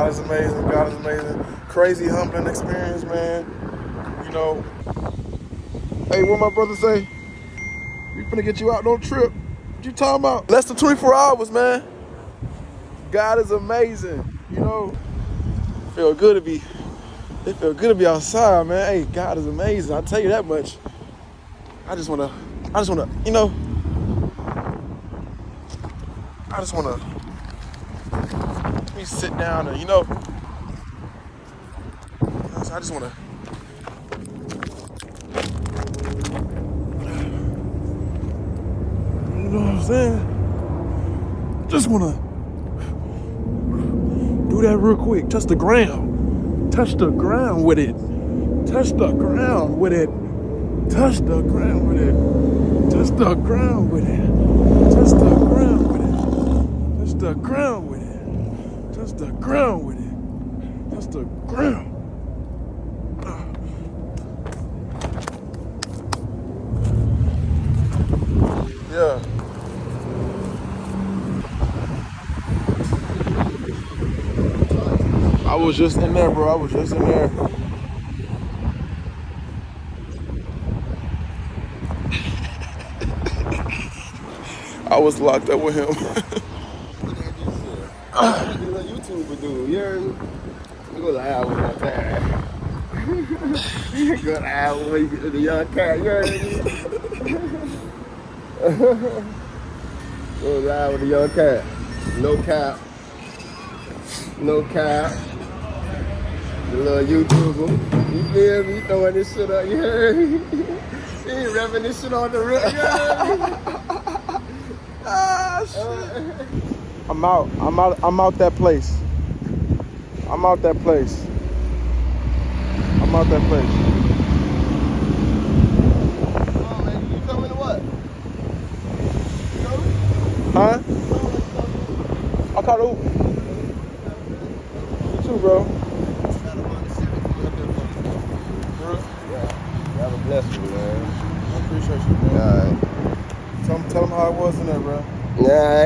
God is amazing. God is amazing. Crazy, humbling experience, man. You know. Hey, what my brother say? We finna get you out, don't trip. What you talking about? Less than 24 hours, man. God is amazing. You know. It feel good to be outside, man. Hey, God is amazing. I'll tell you that much. I just wanna, you know. I just wanna let me sit down and, you know. I just wanna. You know what I'm saying? Just wanna do that real quick. Touch the ground. Touch the ground with it. Touch the ground with it. Touch the ground with it. Touch the ground with it. Touch the ground with it. Touch the ground with it. Touch the ground with it. Touch the ground. Yeah. I was just in there, bro. I was just in there. I was locked up with him. YouTuber dude, you heard me? You go loud with that time. You go loud when you get to the young cat, you heard me? Go loud with the young cat. No cap. No cap. The little YouTuber. You feel me? Throwing this shit up, you heard me? He ain't revving this shit on the rip, you heard me? Ah, shit. I'm out that place. I'm out that place. Oh, man, you coming to what? You coming? Huh? I caught Uber. You too, bro. Have a blessing, man. I appreciate you, man. Alright. Tell them how it was in there, bro. Nah,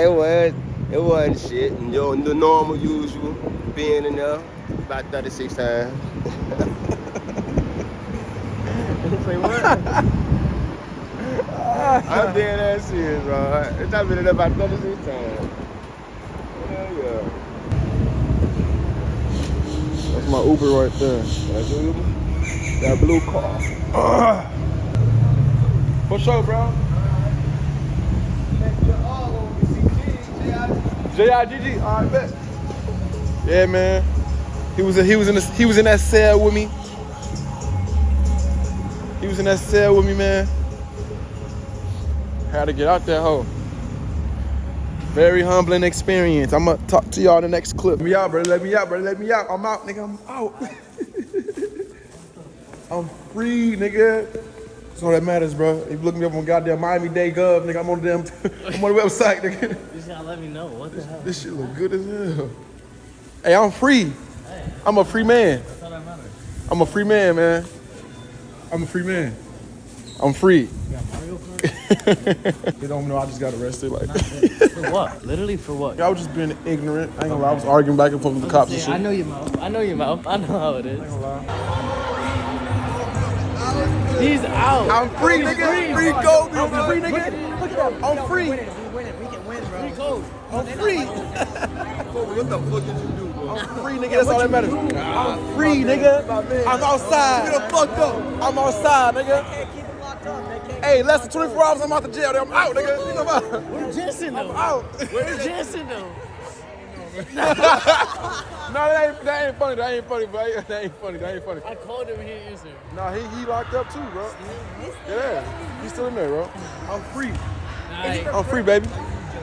it wasn't shit. And the normal, usual, being in there about 36 times. Say what? I'm dead ass serious, bro. I've been in there about 36 times. Hell yeah. That's my Uber right there. That's your Uber? That blue car. For sure, bro. J.I.G.G. All right, bet. Yeah, man. He was in that cell with me. He was in that cell with me, man. Had to get out that hole. Very humbling experience. I'm gonna talk to y'all in the next clip. Let me out, bro. Let me out, bro. Let me out. I'm out, nigga. I'm out. I'm free, nigga. That's all that matters, bro. If you look me up on goddamn Miami-Dade Gov, nigga, I'm on the website, nigga. You just gotta let me know. What the hell? This shit look good as hell. Hey, I'm free. Hey, I'm a free man. that's all that matters. I'm a free man, man. I'm a free man. I'm free. You got Mario Kart? They don't know I just got arrested. Like, For what? Literally for what? I was just being ignorant. I ain't gonna lie. I was arguing back and forth with the cops and shit. I know your mouth. I know how it is. I ain't gonna lie. He's out. I'm free, nigga. Free Kobe. I'm free, nigga. Look at that. I'm free. We can win, bro. Free code. I'm free. What the fuck did you do, bro? I'm free, nigga. That's all that matters. I'm free, nigga. I'm outside. Get the fuck up. I'm outside, nigga. They can't keep him locked up. They can't. Hey, less than 24 hours, I'm out the jail. I'm out, nigga. You know what I'm about? We're Jensen though. I'm out. We're Jensen though. No, that ain't funny. That ain't funny, bro. That ain't funny. I called him and he didn't answer. Nah, he locked up too, bro. Yeah, he's still in there, bro. I'm free. Alright. I'm free, baby.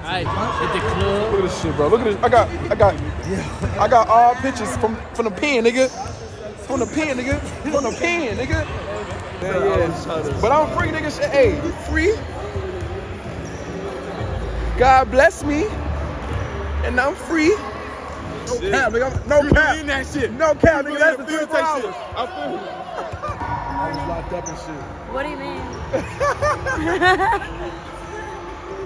Alright. Hit the club. Look at this shit, bro. Look at this. I got all pictures from the pen, nigga. From the pen, nigga. Yeah. But I'm free, nigga. Shit. Hey, you free? God bless me, and I'm free. No cap, nigga. No cap. That shit. No cap, nigga. That's the Field 24 take hours. shit. I feel you. I was locked up and shit. What do you mean?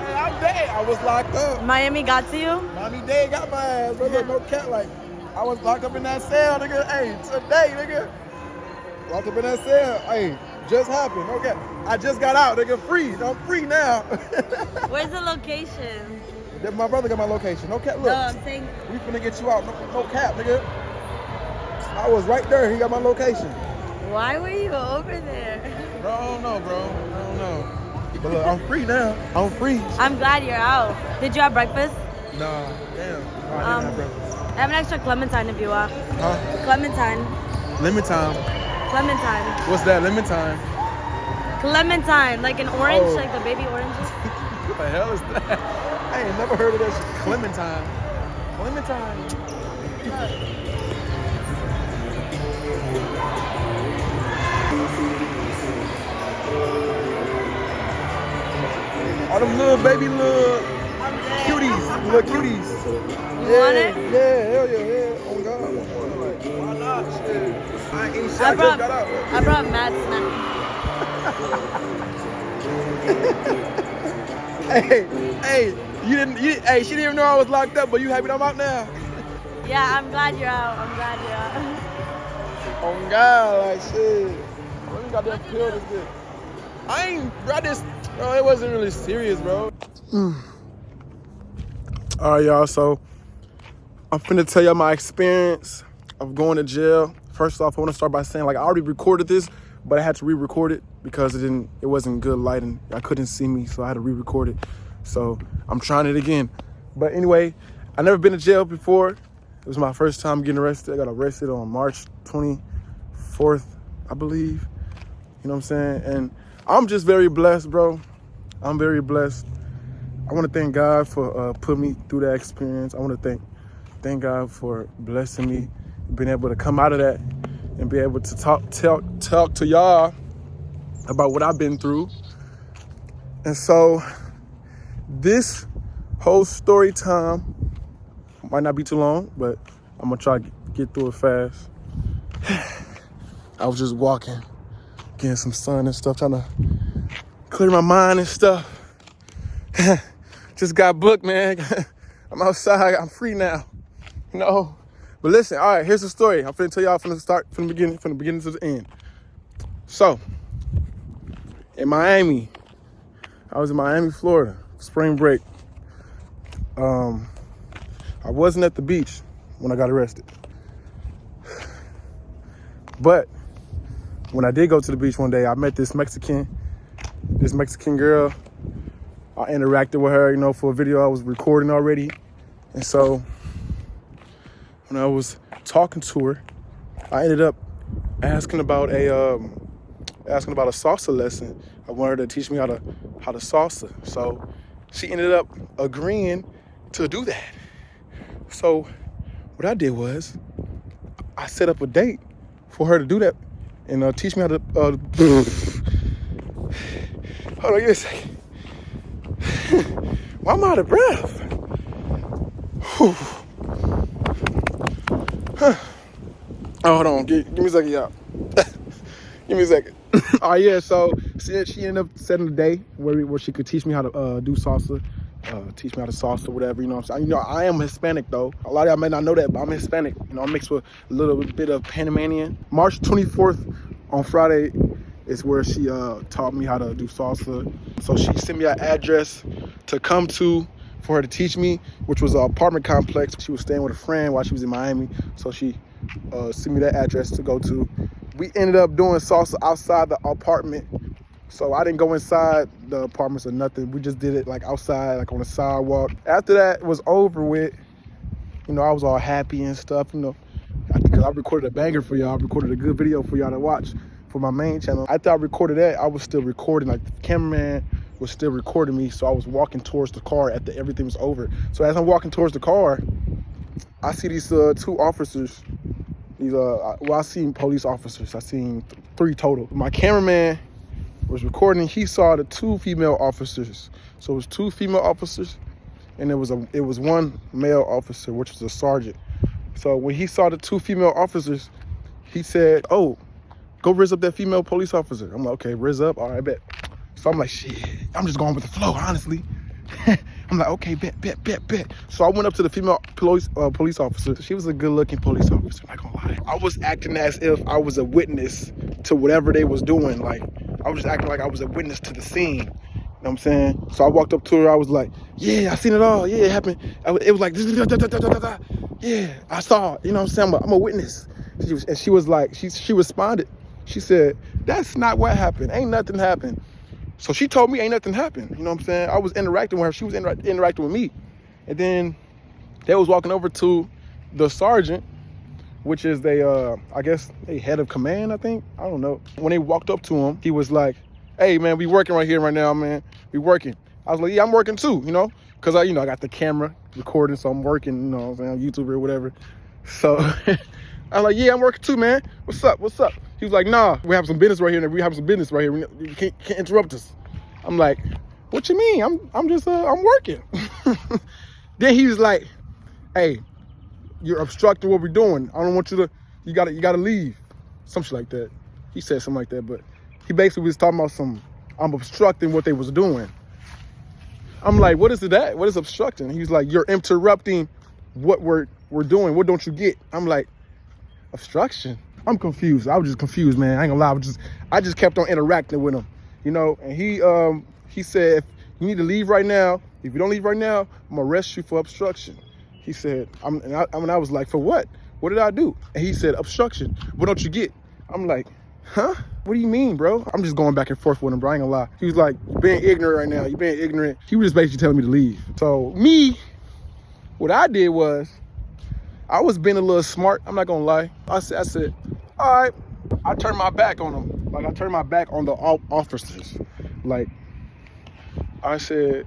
Hey, I'm dead. I was locked up. Miami got to you? Miami-Dade got my ass, bro. No cap, like I was locked up in that cell, nigga. Hey, today, nigga. Locked up in that cell. Hey, just happened. Okay. I just got out, nigga. Free. I'm free now. Where's the location? My brother got my location. No cap. Look. No, I'm saying. We finna get you out. No cap, nigga. I was right there. He got my location. Why were you over there? Bro, I don't know, bro. I don't know. But look, I'm free now. I'm free. I'm glad you're out. Did you have breakfast? Nah, damn. No, I didn't have breakfast. I have an extra clementine if you want. Huh? Clementine. Lemon time. Clementine. What's that? Lemon time? Clementine, like an orange, Oh. like the baby oranges. What the hell is that? I ain't never heard of that shit. Clementine. Clementine. All them little baby cuties. Little cuties. You want it? Yeah, hell yeah. Oh God. Like, why not? Shit. I ain't eating shit. I just got out. I brought mad snacks. Hey, she didn't even know I was locked up, but you happy that I'm out now? Yeah, I'm glad you're out. I'm glad you're out. Oh God, like shit. Let me goddamn pill this bitch. Bro, it wasn't really serious, bro. All right, y'all, so I'm finna tell y'all my experience of going to jail. First off, I wanna start by saying, like, I already recorded this, but I had to re-record it because it wasn't good lighting. I couldn't see me, so I had to re-record it. So I'm trying it again. But anyway, I never been to jail before. It was my first time getting arrested. I got arrested on March 24th, I believe. You know what I'm saying? And I'm just very blessed, bro. I'm very blessed. I want to thank God for putting me through that experience. I want to thank God for blessing me, being able to come out of that and be able to talk to y'all about what I've been through. And so this whole story time might not be too long, but I'm gonna try to get through it fast. I was just walking, getting some sun and stuff, trying to clear my mind and stuff. Just got booked, man. I'm outside, I'm free now, you know? But listen, all right, here's the story. I'm finna tell y'all from the beginning to the end. So, in Miami, I was in Miami, Florida, spring break. I wasn't at the beach when I got arrested. But when I did go to the beach one day, I met this Mexican girl. I interacted with her, you know, for a video I was recording already. And so when I was talking to her, I ended up asking about a salsa lesson. I wanted her to teach me how to salsa. So she ended up agreeing to do that. So what I did was I set up a date for her to do that and teach me how to hold on, give me a second. Why am I out of breath? Whew. Huh. Oh, hold on, give me a second, y'all. Give me a second. Oh yeah, so she ended up setting a day where she could teach me how to do salsa, teach me how to salsa, whatever, you know what I'm saying? You know, I am Hispanic though. A lot of y'all may not know that, but I'm Hispanic. You know, I'm mixed with a little bit of Panamanian. March 24th on Friday is where she taught me how to do salsa. So she sent me an address to come to for her to teach me, which was an apartment complex. She was staying with a friend while she was in Miami. So she sent me that address to go to. We ended up doing salsa outside the apartment. So I didn't go inside the apartments or nothing. We just did it like outside, like on the sidewalk. After that was over with, you know, I was all happy and stuff, you know, because I recorded a banger for y'all. I recorded a good video for y'all to watch for my main channel. After I recorded that, I was still recording. Like the cameraman was still recording me. So I was walking towards the car after everything was over. So as I'm walking towards the car, I see these two officers. I seen police officers. I seen 3 total. My cameraman was recording. He saw the 2 female officers. So it was 2 female officers, and it was one male officer, which was a sergeant. So when he saw the 2 female officers, he said, "Oh, go riz up that female police officer." I'm like, "Okay, riz up. All right, bet." So I'm like, "Shit, I'm just going with the flow, honestly." I'm like, okay, bet. So I went up to the female police officer. She was a good-looking police officer, not gonna lie. I was acting as if I was a witness to whatever they was doing. Like, I was just acting like I was a witness to the scene. You know what I'm saying? So I walked up to her, I was like, yeah, I seen it all. Yeah, it happened. It was like, yeah, I saw it. You know what I'm saying? I'm a witness. She was like, she responded. She said, that's not what happened. Ain't nothing happened. So she told me ain't nothing happened. You know what I'm saying? I was interacting with her. She was interacting with me. And then they was walking over to the sergeant, which is I guess they head of command, I think. I don't know. When they walked up to him, he was like, hey, man, we working right here right now, man. We working. I was like, yeah, I'm working too, you know? Because I got the camera recording, so I'm working, you know what I'm saying, on YouTube or whatever. So I was like, yeah, I'm working too, man. What's up? He was like, nah, we have some business right here. You can't interrupt us. I'm like, what you mean? I'm just I'm working. Then he was like, hey, you're obstructing what we're doing. I don't want you to, you gotta leave. Some shit like that. He said something like that, but he basically was talking about I'm obstructing what they was doing. I'm like, what is that? What is obstructing? He was like, you're interrupting what we're doing. What don't you get? I'm like, obstruction? I'm confused. I was just confused, man. I ain't gonna lie. I just kept on interacting with him, you know. And he said, if you need to leave right now, if you don't leave right now, I'm gonna arrest you for obstruction. He said, I was like, for what? What did I do? And he said, obstruction. What don't you get? I'm like, huh? What do you mean, bro? I'm just going back and forth with him, bro. I ain't gonna lie. He was like, you're being ignorant right now. You're being ignorant. He was just basically telling me to leave. So me, what I did was, I was being a little smart. I'm not gonna lie. I said, all right. I turned my back on them. Like, I turned my back on the officers. Like, I said,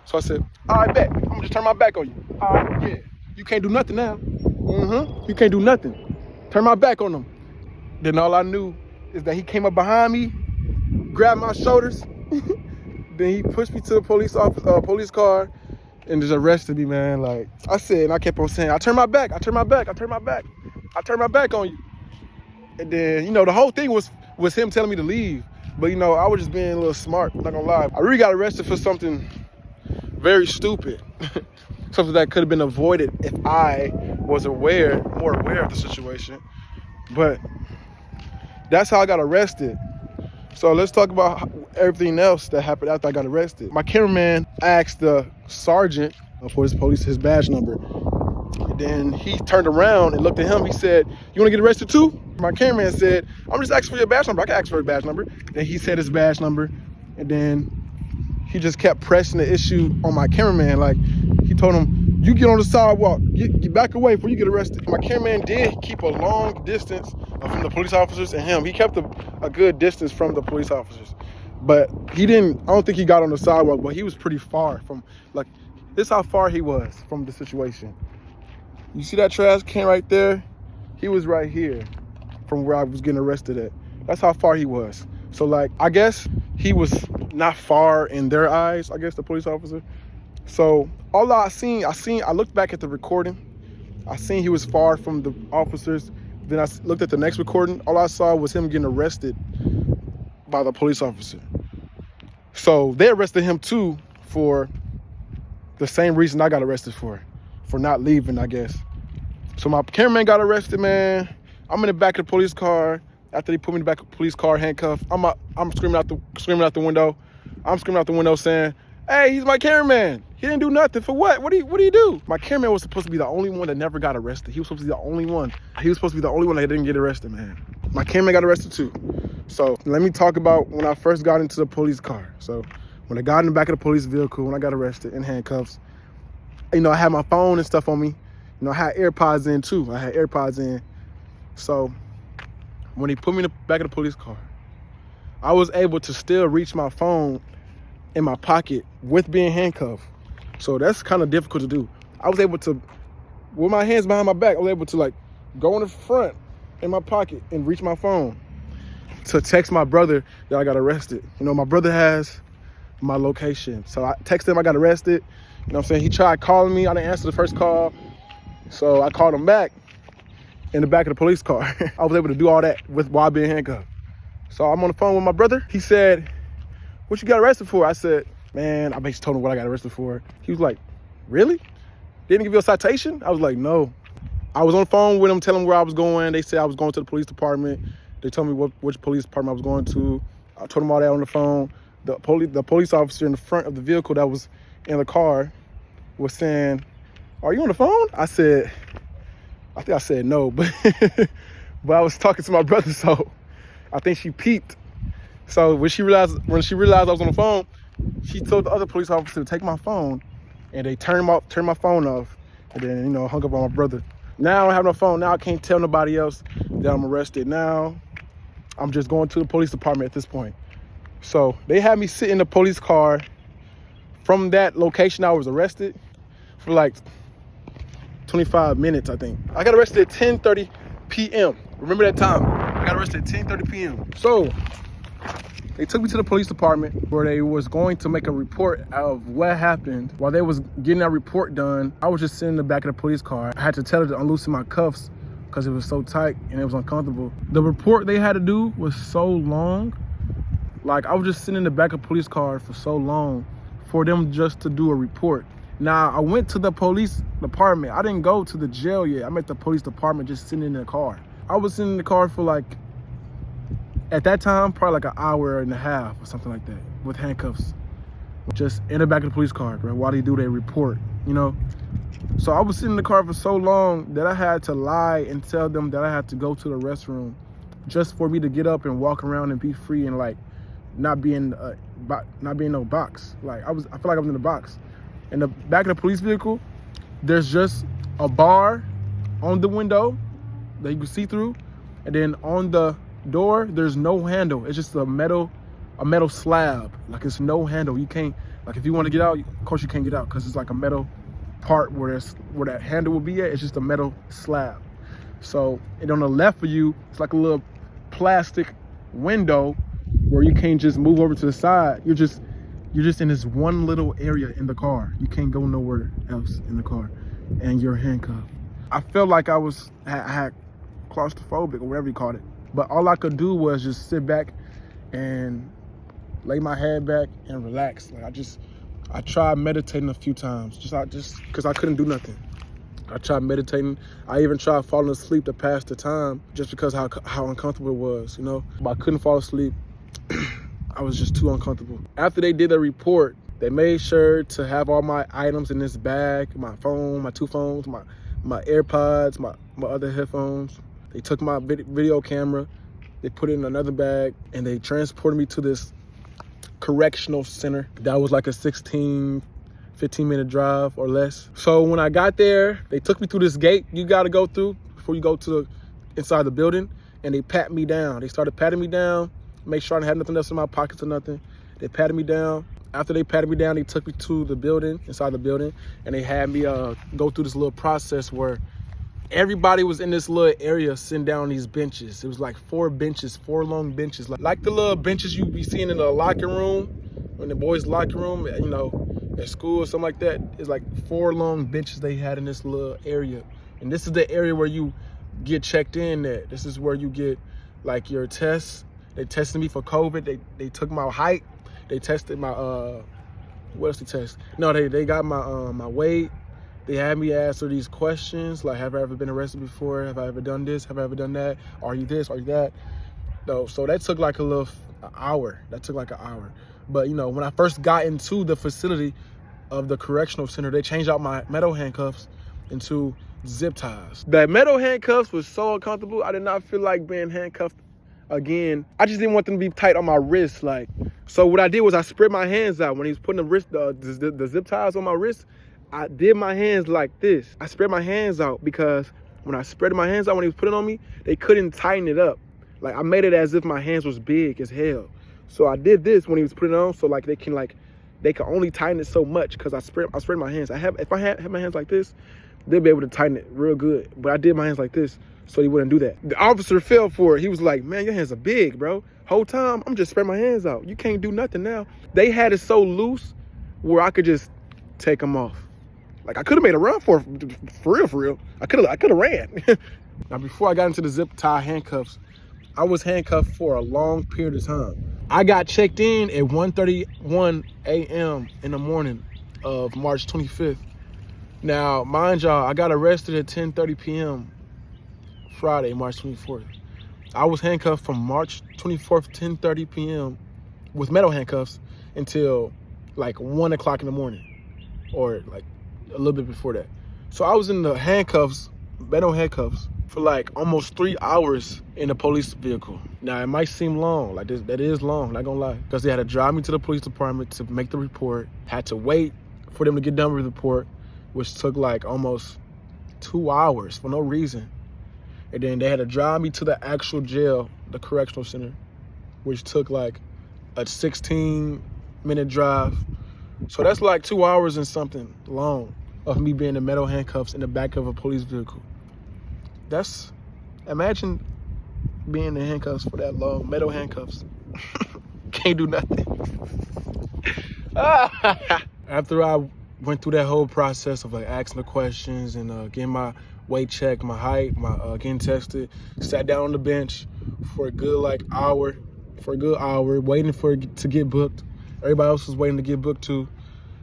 so I said, all right, bet. I'm gonna just turn my back on you. All right, yeah. You can't do nothing now. You can't do nothing. Turn my back on them. Then all I knew is that he came up behind me, grabbed my shoulders, then he pushed me to the police car, and just arrested me, man. Like I said, and I kept on saying, I turn my back on you. And then, the whole thing was him telling me to leave. But, I was just being a little smart, I'm not gonna lie. I really got arrested for something very stupid. Something that could have been avoided if I was more aware of the situation. But that's how I got arrested. So let's talk about everything else that happened after I got arrested. My cameraman asked the sergeant for his badge number. And then he turned around and looked at him. He said, you want to get arrested too? My cameraman said, I'm just asking for your badge number. I can ask for a badge number. Then he said his badge number. And then he just kept pressing the issue on my cameraman. Like, he told him, you get on the sidewalk, get back away before you get arrested. My cameraman did keep a long distance from the police officers and him. He kept a good distance from the police officers. But I don't think he got on the sidewalk, but he was pretty far from, like, this is how far he was from the situation. You see that trash can right there? He was right here from where I was getting arrested at. That's how far he was. So, like, I guess he was not far in their eyes, I guess, the police officer. So all I looked back at the recording. I seen he was far from the officers. Then I looked at the next recording. All I saw was him getting arrested by the police officer. So they arrested him too for the same reason I got arrested for not leaving, I guess. So my cameraman got arrested, man. I'm in the back of the police car. After they put me in the back of the police car, handcuffed, I'm screaming out the window. I'm screaming out the window saying, hey, he's my cameraman. He didn't do nothing. For what? What did he do? My cameraman was supposed to be the only one that never got arrested. He was supposed to be the only one. He was supposed to be the only one that didn't get arrested, man. My cameraman got arrested too. So let me talk about when I first got into the police car. So when I got in the back of the police vehicle, when I got arrested in handcuffs, I had my phone and stuff on me. I had AirPods in too. So when he put me in the back of the police car, I was able to still reach my phone in my pocket with being handcuffed. So that's kind of difficult to do. I was able to, with my hands behind my back, I was able to like go in the front in my pocket and reach my phone to text my brother that I got arrested. My brother has my location. So I texted him I got arrested. He tried calling me. I didn't answer the first call. So I called him back in the back of the police car. I was able to do all that while being handcuffed. So I'm on the phone with my brother. He said, what you got arrested for? I said, man, I basically told him what I got arrested for. He was like, really? Didn't give you a citation? I was like, no. I was on the phone with him, telling him where I was going. They said I was going to the police department. They told me which police department I was going to. I told them all that on the phone. The police officer in the front of the vehicle that was in the car was saying, are you on the phone? I think I said no, but but I was talking to my brother, so I think she peeped. So when she realized I was on the phone, she told the other police officer to take my phone, and they turned my phone off, and then hung up on my brother. Now I don't have no phone. Now I can't tell nobody else that I'm arrested. Now I'm just going to the police department at this point. So they had me sit in the police car from that location I was arrested for like 25 minutes, I think. I got arrested at 10:30 p.m. Remember that time? I got arrested at 10:30 p.m. So they took me to the police department where they was going to make a report of what happened. While they was getting that report done, I was just sitting in the back of the police car. I had to tell her to unloosen my cuffs because it was so tight and it was uncomfortable. The report they had to do was so long. Like, I was just sitting in the back of the police car for so long for them just to do a report. Now, I went to the police department. I didn't go to the jail yet. I'm at the police department just sitting in the car. I was sitting in the car for like, at that time, probably like an hour and a half or something like that with handcuffs. Just in the back of the police car, bro, while they do their report, So I was sitting in the car for so long that I had to lie and tell them that I had to go to the restroom just for me to get up and walk around and be free and like not be in no box. Like I feel like I was in the box. In the back of the police vehicle, there's just a bar on the window that you can see through, and then on the door there's no handle. It's just a metal slab. Like, it's no handle. You can't, like, if you want to get out, of course you can't get out because it's like a metal part where that handle will be at. It's just a metal slab. So, and on the left of you, it's like a little plastic window where you can't just move over to the side. You're just in this one little area in the car. You can't go nowhere else in the car, and you're handcuffed. I felt like I had claustrophobic or whatever you called it. But all I could do was just sit back and lay my head back and relax. Like, I tried meditating a few times, just because I couldn't do nothing. I tried meditating. I even tried falling asleep to pass the time just because how uncomfortable it was, But I couldn't fall asleep. I was just too uncomfortable. After they did a report, they made sure to have all my items in this bag, my phone, my 2 phones, my AirPods, my other headphones. They took my video camera, they put it in another bag, and they transported me to this correctional center. That was like a 15-minute drive or less. So when I got there, they took me through this gate you gotta go through before you go to inside the building, and they pat me down. They started patting me down, make sure I didn't have nothing else in my pockets or nothing. They patted me down. After they patted me down, they took me to the building, inside the building, and they had me go through this little process where everybody was in this little area sitting down on these benches. It was like 4 long benches. Like the little benches you be seeing in the locker room, in the boys' locker room, at school or something like that. It's like 4 long benches they had in this little area. And this is the area where you get checked in at. This is where you get like your tests. They tested me for COVID. They took my height. They tested my, what else they test? No, they got my weight. They had me answer these questions, like, have I ever been arrested before? Have I ever done this? Have I ever done that? Are you this? Are you that? No, so that took like an hour. But, when I first got into the facility of the correctional center, they changed out my metal handcuffs into zip ties. That metal handcuffs was so uncomfortable. I did not feel like being handcuffed again. I just didn't want them to be tight on my wrist. So what I did was I spread my hands out. When he was putting the zip ties on my wrist, I did my hands like this. I spread my hands out because when I spread my hands out when he was putting it on me, they couldn't tighten it up. Like, I made it as if my hands was big as hell. So I did this when he was putting it on, so they can only tighten it so much because I spread my hands. If I had my hands like this, they'd be able to tighten it real good. But I did my hands like this, so he wouldn't do that. The officer fell for it. He was like, man, your hands are big, bro. Whole time, I'm just spreading my hands out. You can't do nothing now. They had it so loose where I could just take them off. Like, I could have made a run for real. I could have ran. Now, before I got into the zip tie handcuffs, I was handcuffed for a long period of time. I got checked in at 1:31 a.m. in the morning of March 25th. Now, mind y'all, I got arrested at 10:30 p.m. Friday, March 24th. I was handcuffed from March 24th, 10:30 p.m. with metal handcuffs until like 1 o'clock in the morning, or like a little bit before that. So I was in the handcuffs, metal handcuffs, for like almost 3 hours in a police vehicle. Now it might seem long, like that is long, not gonna lie, because they had to drive me to the police department to make the report, had to wait for them to get done with the report, which took like almost 2 hours for no reason. And then they had to drive me to the actual jail, the correctional center, which took like a 16-minute drive. So that's like 2 hours and something long of me being in metal handcuffs in the back of a police vehicle. Imagine being in handcuffs for that long, metal handcuffs. Can't do nothing. After I went through that whole process of like asking the questions and getting my weight checked, my height, getting tested, sat down on the bench for a good hour, waiting for it to get booked. Everybody else was waiting to get booked too.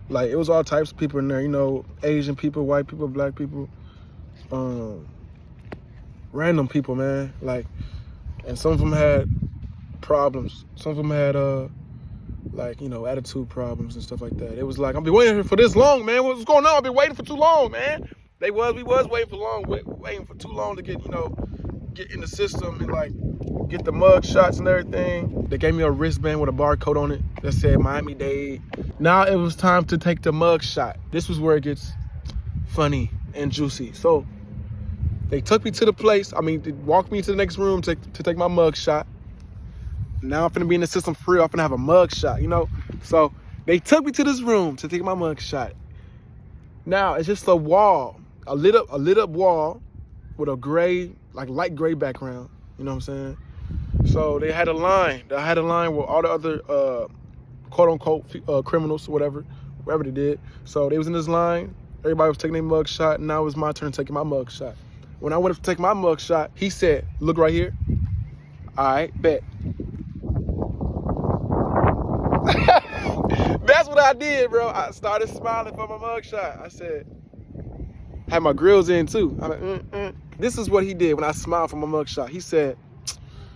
Like, it was all types of people in there, you know, Asian people, white people, black people, random people, man. Like, and some of them had problems. Some of them had, attitude problems and stuff like that. It was like, I've been waiting for this long, man. What's going on? I've been waiting for too long, man. We was waiting for too long to get in the system and like get the mug shots and everything. They gave me a wristband with a barcode on it that said Miami-Dade. Now it was time to take the mug shot. This was where it gets funny and juicy. So they took me to the place. They walked me to the next room to take my mug shot. Now I'm finna be in the system for real. I'm finna have a mug shot, you know? So they took me to this room to take my mug shot. Now it's just a wall, a lit up wall with a gray, like light gray background. You know what I'm saying? So they had a line. They had a line with all the other quote unquote criminals or whatever they did. So they was in this line. Everybody was taking their mug shot, and now it was my turn taking my mug shot. When I went to take my mug shot, he said, "Look right here." All right, bet. That's what I did, bro. I started smiling for my mug shot. I said, had my grills in too. I'm like, This is what he did when I smiled for my mug shot. He said,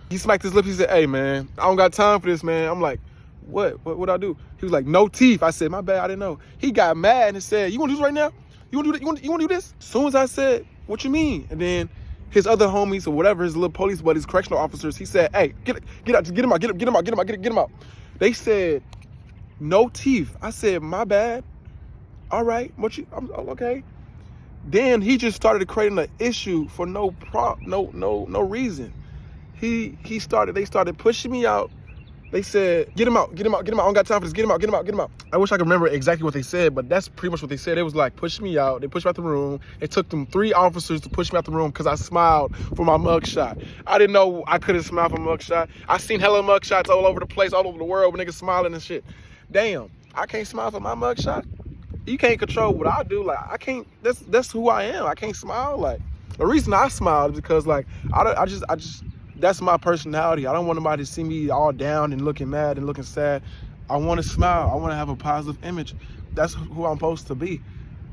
he smacked his lips. He said, "Hey, man, I don't got time for this, man." I'm like, what I do? He was like, "No teeth." I said, "My bad, I didn't know." He got mad and said, "You want to do this right now? You want to do that? You want to do this?" As soon as I said, "What you mean?" And then his other homies or whatever, his little police buddies, correctional officers, he said, "Hey, get him out. They said, "No teeth." I said, "My bad. All right, I'm okay." Then he just started creating an issue for no reason. They started pushing me out. They said, get him out. I don't got time for this. Get him out. I wish I could remember exactly what they said, but that's pretty much what they said. It was like, push me out. They pushed me out the room. It took them 3 officers to push me out the room because I smiled for my mugshot. I didn't know I couldn't smile for a mugshot. I seen hella mugshots all over the place, all over the world, with niggas smiling and shit. Damn, I can't smile for my mugshot? You can't control what I do. Like, I can't, that's who I am. I can't smile. Like, the reason I smile is because, like, I just that's my personality. I don't want nobody to see me all down and looking mad and looking sad. I want to smile. I want to have a positive image. That's who I'm supposed to be.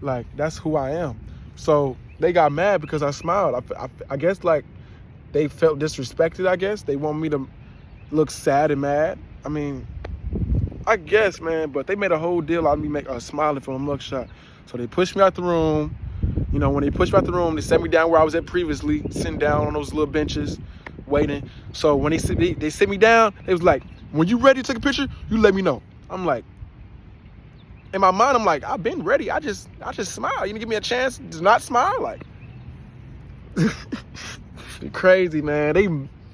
Like, that's who I am. So they got mad because I smiled. I guess, like, they felt disrespected, I guess. They want me to look sad and mad. I guess, man, but they made a whole deal out of me smiling from a mugshot. So they pushed me out the room. You know, when they pushed me out the room, they set me down where I was at previously, sitting down on those little benches, waiting. So when they sit me down, they was like, "When you ready to take a picture, you let me know." I'm like, in my mind, I'm like, I've been ready. I just smile. You didn't give me a chance to not smile. Like, crazy, man.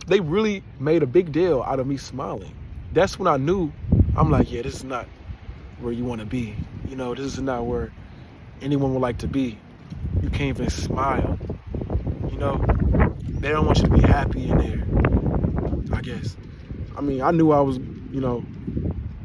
They really made a big deal out of me smiling. That's when I knew. I'm like, yeah, this is not where you want to be. You know, this is not where anyone would like to be. You can't even smile. You know, they don't want you to be happy in there, I guess. I knew I was, you know,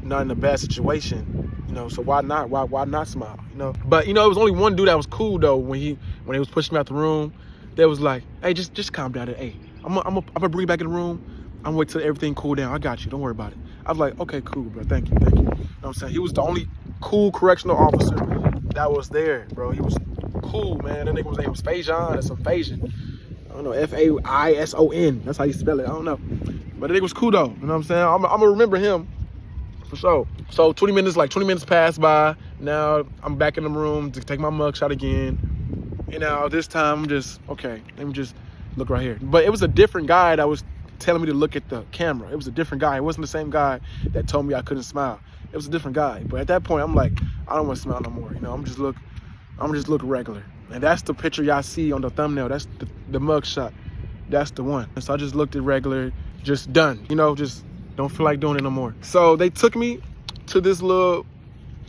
not in a bad situation, you know, so why not? Why not smile, you know? But, you know, it was only one dude that was cool, though, when he was pushing me out the room. They was like, "Hey, just calm down. Hey, I'm gonna bring you back in the room. I'm waiting till everything cool down. I got you. Don't worry about it. I was like, okay, cool, bro. Thank you. You know what I'm saying? He was the only cool correctional officer that was there, bro. He was cool, man. That nigga name was Faison or some Faison. I don't know, Faison. That's how you spell it. I don't know. But the nigga was cool though. You know what I'm saying? I'm gonna remember him for sure. So 20 minutes passed by. Now I'm back in the room to take my mugshot again. And now this time I'm just, okay, let me just look right here. But it was a different guy that was telling me to look at the camera. It was a different guy. It wasn't the same guy that told me I couldn't smile. It was a different guy. But at that point, I'm like, I don't want to smile no more. You know, I'm just look regular. And that's the picture y'all see on the thumbnail. That's the mugshot. That's the one. And so I just looked at regular, just done. You know, just don't feel like doing it no more. So they took me to this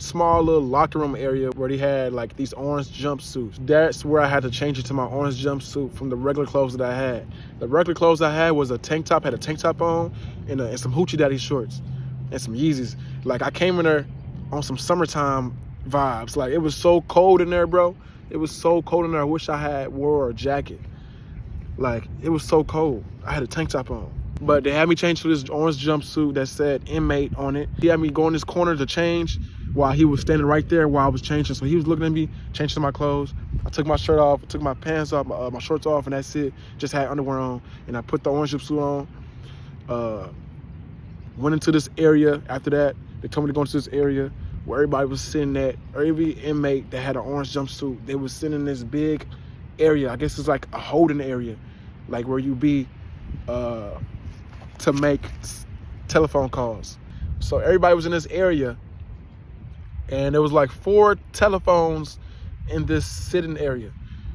small little locker room area where they had like these orange jumpsuits. That's where I had to change it to my orange jumpsuit from the regular clothes that I had. The regular clothes I had was had a tank top on and some Hoochie Daddy shorts and some Yeezys. Like I came in there on some summertime vibes. Like it was so cold in there, bro. It was so cold in there. I wish I had wore a jacket. Like it was so cold. I had a tank top on. But they had me change to this orange jumpsuit that said inmate on it. He had me go in this corner to change while he was standing right there while I was changing. So he was looking at me, changing my clothes. I took my shirt off, took my pants off, my shorts off, and that's it. Just had underwear on. And I put the orange jumpsuit on. Went into this area after that. They told me to go into this area where everybody was sitting at. Every inmate that had an orange jumpsuit, they was sitting in this big area. I guess it's like a holding area, like where you be to make telephone calls. So everybody was in this area, and there was like 4 telephones in this sitting area. You know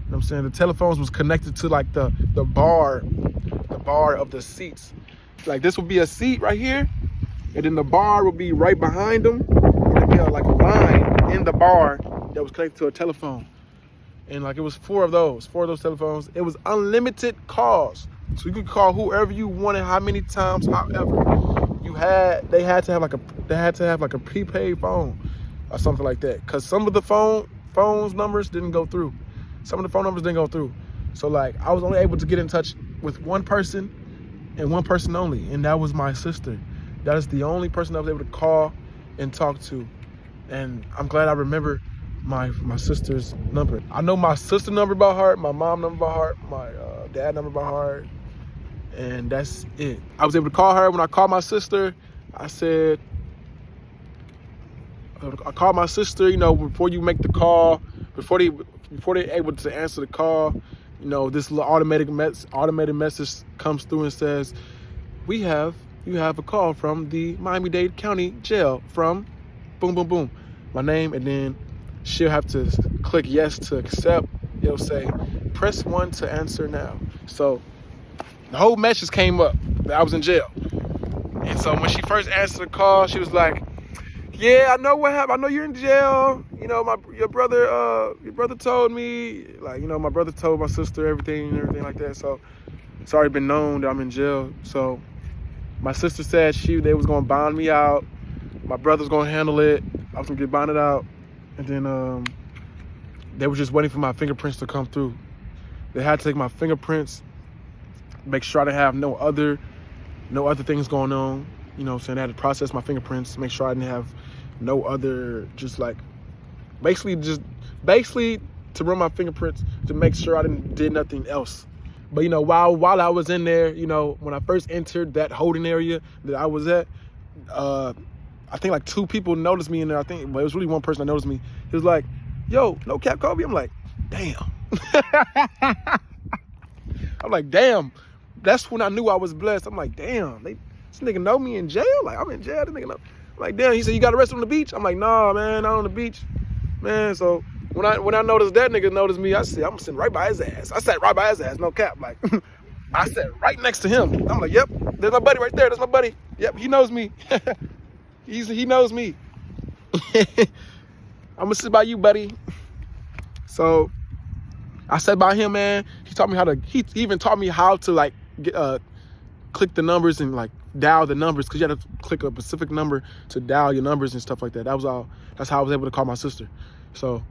what I'm saying? The telephones was connected to like the bar of the seats. Like this would be a seat right here, and then the bar would be right behind them. There'd be like a line in the bar that was connected to a telephone. And like it was 4 of those telephones. It was unlimited calls. So you could call whoever you wanted, how many times, however. They had to have like a prepaid phone or something like that. Cause some of the phones numbers didn't go through. Some of the phone numbers didn't go through. So like I was only able to get in touch with one person and one person only, and that was my sister. That is the only person I was able to call and talk to. And I'm glad I remember my sister's number. I know my sister number by heart, my mom number by heart, my dad number by heart, and that's it. I was able to call her. When I called my sister, I called my sister, you know, before you make the call, before they're able to answer the call, you know, this little automated message comes through and says, you have a call from the Miami-Dade County Jail from boom, boom, boom, my name, and then she'll have to click yes to accept. It'll say, press 1 to answer now. So the whole message came up that I was in jail. And so when she first answered the call, she was like, yeah, I know what happened. I know you're in jail. You know, your brother told me, like, you know, my brother told my sister everything like that. So it's already been known that I'm in jail. So my sister said they was gonna bond me out. My brother's gonna handle it. I was gonna get bonded out. And then they were just waiting for my fingerprints to come through. They had to take my fingerprints, make sure I didn't have no other things going on. You know what I'm saying? They had to process my fingerprints, make sure I didn't have no other, just like, basically to run my fingerprints to make sure I did nothing else. But, you know, while I was in there, you know, when I first entered that holding area that I was at, I think like 2 people noticed me in there. But it was really one person that noticed me. He was like, yo, no cap, Kobe? I'm like, damn. I'm like, damn. That's when I knew I was blessed. I'm like, damn, this nigga know me in jail? Like, I'm in jail, this nigga know. I'm like, damn, he said, you got arrested on the beach? I'm like, nah, man, not on the beach. Man, so when I noticed that nigga noticed me, I said, I'm sitting right by his ass. I sat right by his ass, no cap. Like, I sat right next to him. I'm like, yep, there's my buddy right there. That's my buddy. Yep, he knows me. He knows me. I'm gonna sit by you, buddy. So I sat by him, man. He even taught me how to like click the numbers and like dial the numbers, because you had to click a specific number to dial your numbers and stuff like that. That's how I was able to call my sister. So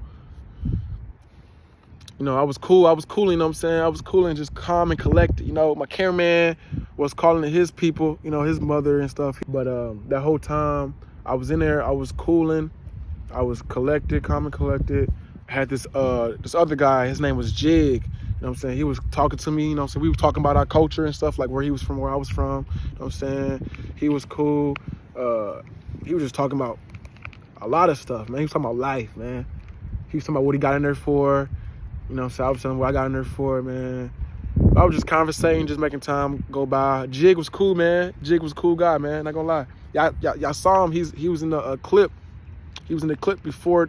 You know, I was cool, you know what I'm saying? I was cool and just calm and collected. You know, my cameraman was calling his people, you know, his mother and stuff. But that whole time I was in there, I was cooling. I was collected, calm and collected. I had this other guy, his name was Jig. You know what I'm saying? He was talking to me, you know what I'm saying? We were talking about our culture and stuff, like where he was from, where I was from. You know what I'm saying? He was cool. He was just talking about a lot of stuff, man. He was talking about life, man. He was talking about what he got in there for. You know what I'm saying? I was telling him what I got in there for, man. I was just conversating, just making time go by. Jig was cool, man. Jig was a cool guy, man. Not gonna lie. Y'all saw him. He was in the clip. He was in the clip before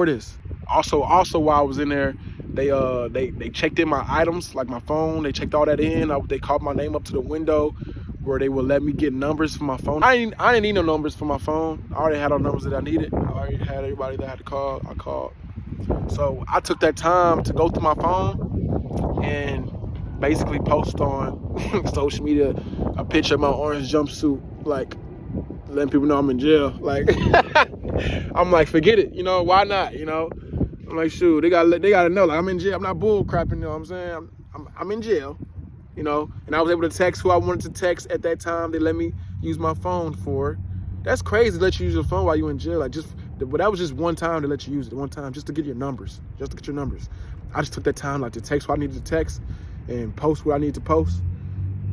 this. Also while I was in there, they checked in my items, like my phone. They checked all that in. They called my name up to the window where they would let me get numbers for my phone. I didn't need no numbers for my phone. I already had all the numbers that I needed. I already had everybody that I had to call. I called. So I took that time to go through my phone and basically post on social media a picture of my orange jumpsuit, like letting people know I'm in jail. Like I'm like, forget it, you know, why not? You know, I'm like, shoot, they gotta know, like I'm in jail. I'm not bull crapping, you know what I'm saying? I'm in jail, you know, and I was able to text who I wanted to text at that time. They let me use my phone for. That's crazy to let you use your phone while you're in jail. Like but that was just one time to let you use it, one time just to get your numbers, I just took that time like to text what I needed to text and post what I needed to post.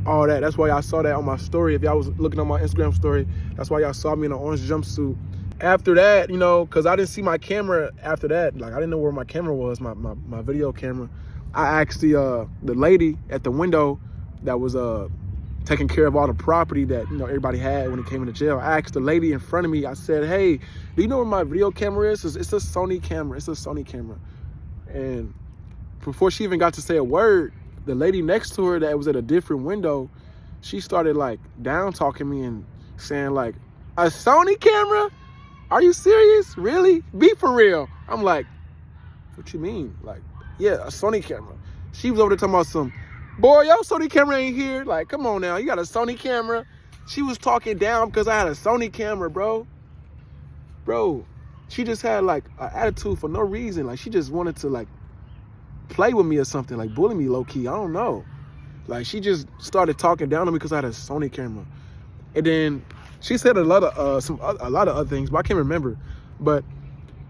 All that. That's why y'all saw that on my story. If y'all was looking on my Instagram story, that's why y'all saw me in an orange jumpsuit. After that, you know, because I didn't see my camera after that. Like, I didn't know where my camera was, my video camera. I asked the lady at the window that was taking care of all the property that, you know, everybody had when it came into jail. I asked the lady in front of me, I said, hey, do you know where my video camera is? It's a Sony camera. It's a Sony camera. And before she even got to say a word, the lady next to her that was at a different window, she started like down talking me and saying like, a Sony camera? Are you serious? Really? Be for real. I'm like, what you mean? Like, yeah, a Sony camera. She was over there talking about some, boy, your Sony camera ain't here. Like, come on now, you got a Sony camera? She was talking down because I had a Sony camera, bro. Bro, she just had like an attitude for no reason. Like, she just wanted to like play with me or something, like bully me low key. I don't know. Like, she just started talking down to me because I had a Sony camera. And then she said a lot of other things, but I can't remember. But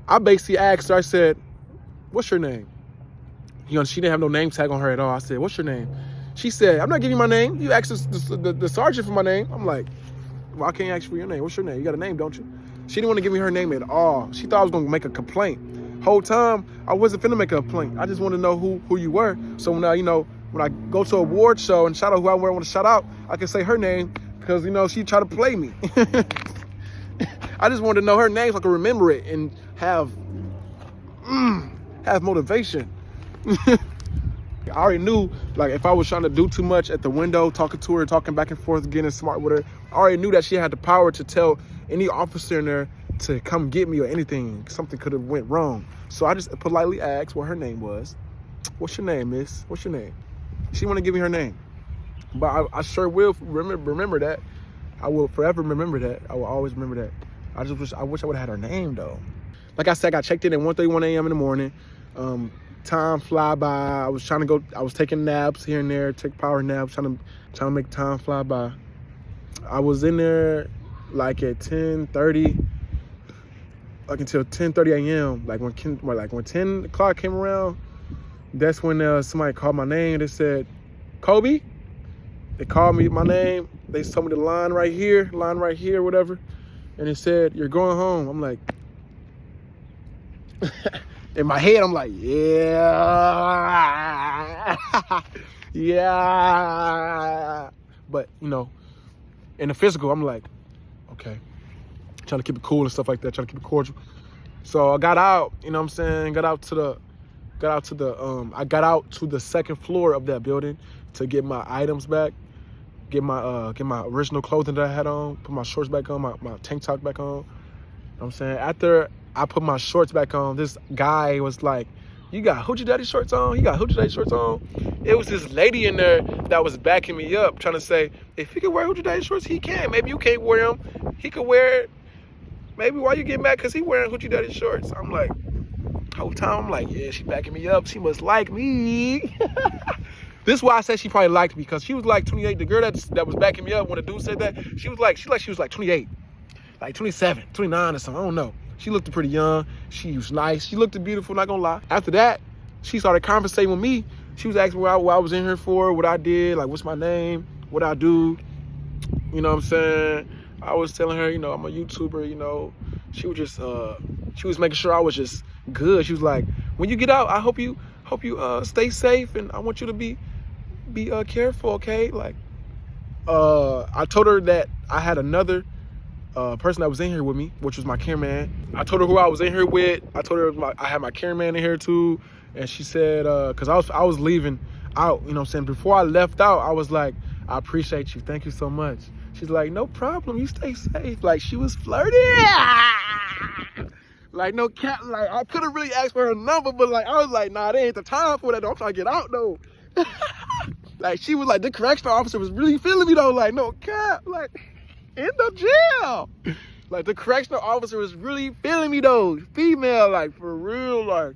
I basically asked her, I said, what's your name? You know, she didn't have no name tag on her at all. I said, what's your name? She said, I'm not giving you my name. You asked the sergeant for my name. I'm like, well, I can't ask for your name. What's your name? You got a name, don't you? She didn't want to give me her name at all. She thought I was going to make a complaint. Whole time, I wasn't finna make a complaint. I just wanted to know who you were. So now, you know, when I go to a award show and shout out who I want to shout out, I can say her name because, you know, she tried to play me. I just wanted to know her name so I could remember it and have motivation. I already knew, like, if I was trying to do too much at the window, talking to her, talking back and forth, getting smart with her, I already knew that she had the power to tell any officer in there to come get me or anything. Something could have went wrong. So I just politely asked what her name was. What's your name, miss? What's your name? She want to give me her name. But I sure will remember that. I will forever remember that. I will always remember that. I wish I would have had her name, though. Like I said, I got checked in at 1:31 a.m. in the morning. Time fly by. I was taking naps here and there, take power naps, trying to make time fly by. I was in there like at 10:30, like until 10:30 a.m. Like when 10 o'clock came around, that's when somebody called my name. They said, Kobe. They called me my name. They told me the line right here, whatever. And they said, you're going home. I'm like, in my head, I'm like, yeah. Yeah. But, you know, in the physical, I'm like, okay. Trying to keep it cool and stuff like that, trying to keep it cordial. So I got out, you know what I'm saying? I got out to the second floor of that building to get my items back, get my original clothing that I had on, put my shorts back on, my tank top back on. You know what I'm saying? After I put my shorts back on, this guy was like, you got Hoochie Daddy shorts on? You got Hoochie Daddy shorts on? It was this lady in there that was backing me up, trying to say, if he can wear Hoochie Daddy shorts, he can. Maybe you can't wear them. He could wear it. Maybe why you get mad? Because he wearing Hoochie Daddy shorts. I'm like, Whole time I'm like, yeah, she backing me up. She must like me. This is why I said she probably liked me, because she was like 28. The girl that was backing me up when the dude said that, she was like 28, like 27, 29 or something. I don't know. She looked pretty young. She was nice. She looked beautiful, not gonna lie. After that, she started conversating with me. She was asking what I was in here for, what I did, like what's my name, what I do. You know what I'm saying? I was telling her, you know, I'm a YouTuber, you know. She was just, she was making sure I was just good. She was like, when you get out, I hope you stay safe, and I want you to be careful, okay? Like, I told her that I had another person that was in here with me, which was my cameraman. I told her who I was in here with. I told her I had my cameraman in here too, and she said, cause I was leaving out, you know what I'm saying? Before I left out, I was like, I appreciate you, thank you so much. She's like, no problem, you stay safe. Like, she was flirty. Like, no cap, like, I could have really asked for her number, but like, I was like, nah, they ain't the time for that though. I'm trying to get out though. Like, she was like, the correctional officer was really feeling me though. Like, no cap, like, in the jail. Like, the correctional officer was really feeling me though. Female, like, for real,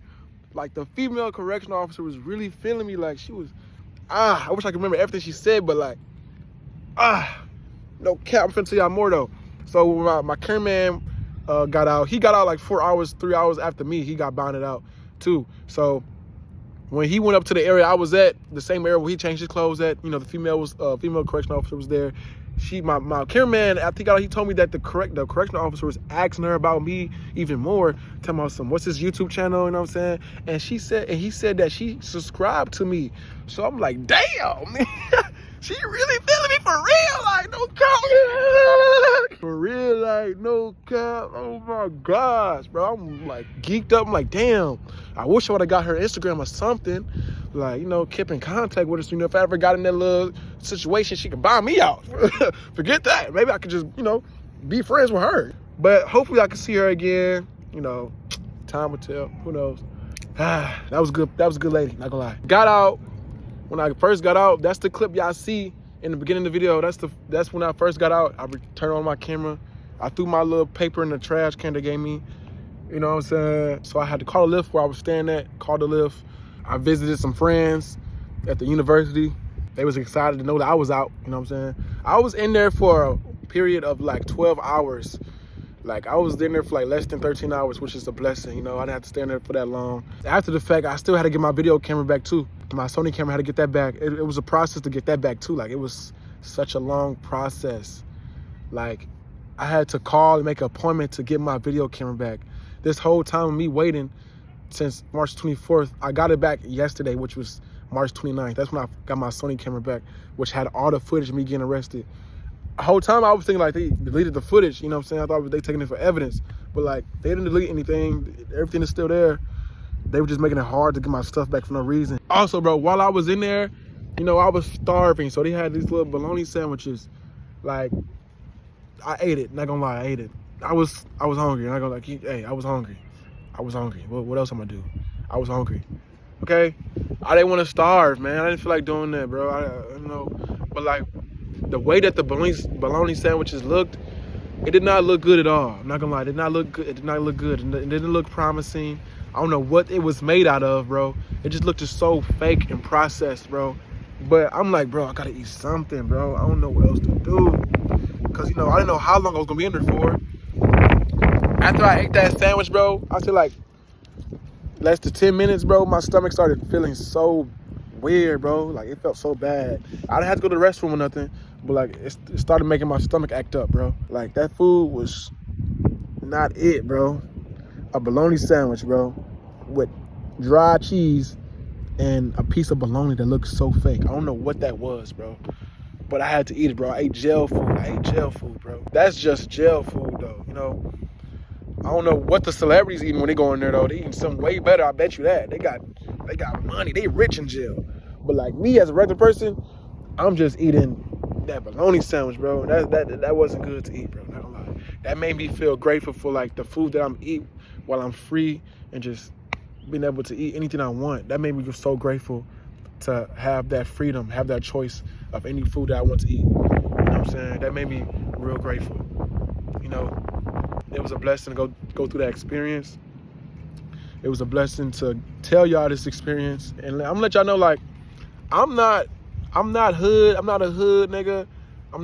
like the female correctional officer was really feeling me. Like, she was, I wish I could remember everything she said, but like, no cap, I'm finna tell y'all more though. So when my cameraman got out, he got out like 3 hours after me. He got bonded out too. So when he went up to the area I was at, the same area where he changed his clothes at, you know, the female correctional officer was there. My cameraman, I think he told me that the correctional officer was asking her about me even more, telling me what's his YouTube channel, you know what I'm saying? And he said that she subscribed to me. So I'm like, damn, she really feeling me for real, like, no cap. For real, like, no cap. Oh my gosh, bro. I'm like geeked up. I'm like, damn, I wish I would have got her Instagram or something. Like, you know, kept in contact with her. So, you know, if I ever got in that little situation, she could buy me out. Forget that. Maybe I could just, you know, be friends with her. But hopefully I can see her again. You know, time will tell. Who knows? That was good. That was a good lady, not gonna lie. Got out. When I first got out, that's the clip y'all see in the beginning of the video. That's when I first got out. I turned on my camera. I threw my little paper in the trash can they gave me. You know what I'm saying? So I had to call a Lyft where I was staying at, called the Lyft. I visited some friends at the university. They was excited to know that I was out, you know what I'm saying? I was in there for a period of like 12 hours. Like, I was in there for like less than 13 hours, which is a blessing, you know? I didn't have to stay in there for that long. After the fact, I still had to get my video camera back too. My Sony camera, I had to get that back. It was a process to get that back too. Like, it was such a long process. Like, I had to call and make an appointment to get my video camera back. This whole time of me waiting since March 24th, I got it back yesterday, which was March 29th. That's when I got my Sony camera back, which had all the footage of me getting arrested. The whole time I was thinking like they deleted the footage, you know what I'm saying? I thought they taking it for evidence, but like they didn't delete anything. Everything is still there. They were just making it hard to get my stuff back for no reason. Also, bro, while I was in there, you know, I was starving. So they had these little bologna sandwiches. Like, I ate it, not gonna lie, I ate it. I was hungry, not gonna lie, hey, I was hungry. I was hungry. What else I'm gonna do? I was hungry. Okay? I didn't want to starve, man. I didn't feel like doing that, bro. I don't know. But like the way that the bologna sandwiches looked, it did not look good at all. I'm not gonna lie, it did not look good. It did not look good. It didn't look promising. I don't know what it was made out of, bro. It just looked just so fake and processed, bro. But I'm like, bro, I gotta eat something, bro. I don't know what else to do. Cause, you know, I didn't know how long I was gonna be in there for. After I ate that sandwich, bro, I feel like less than 10 minutes, bro, my stomach started feeling so weird, bro. Like, it felt so bad. I didn't have to go to the restroom or nothing, but like, it started making my stomach act up, bro. Like, that food was not it, bro. A bologna sandwich, bro, with dry cheese and a piece of bologna that looked so fake. I don't know what that was, bro. But I had to eat it, bro. I ate jail food, bro. That's just jail food, though, you know? I don't know what the celebrities eating when they go in there, though. They eating something way better, I bet you that. They got money. They rich in jail. But like me as a regular person, I'm just eating that bologna sandwich, bro. That wasn't good to eat, bro. Not gonna lie. That made me feel grateful for like the food that I'm eating while I'm free and just being able to eat anything I want. That made me just so grateful to have that freedom, have that choice of any food that I want to eat. You know what I'm saying? That made me real grateful. You know, it was a blessing to go through that experience. It was a blessing to tell y'all this experience. And I'm gonna let y'all know, like, I'm not hood. I'm not a hood nigga. I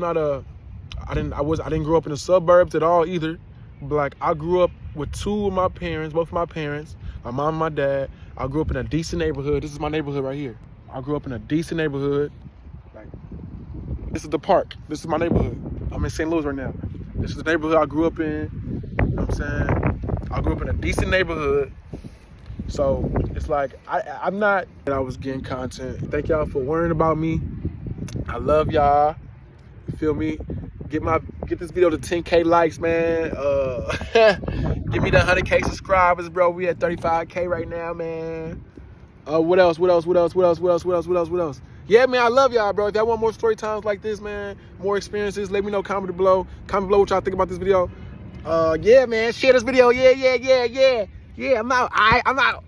didn't grow up in the suburbs at all either. But like, I grew up with both of my parents, my mom and my dad. I grew up in a decent neighborhood. This is my neighborhood right here. I grew up in a decent neighborhood. Like, this is the park. This is my neighborhood. I'm in St. Louis right now. This is the neighborhood I grew up in. You know what I'm saying? I grew up in a decent neighborhood. So it's like, I'm not, I was getting content. Thank y'all for worrying about me. I love y'all. You feel me? Get this video to 10K likes, man. Give me the 100K subscribers, bro. We at 35K right now, man. What else? Yeah, man, I love y'all, bro. If y'all want more story times like this, man, more experiences, let me know. Comment below what y'all think about this video. Yeah, man, share this video. Yeah. I'm out. I'm out.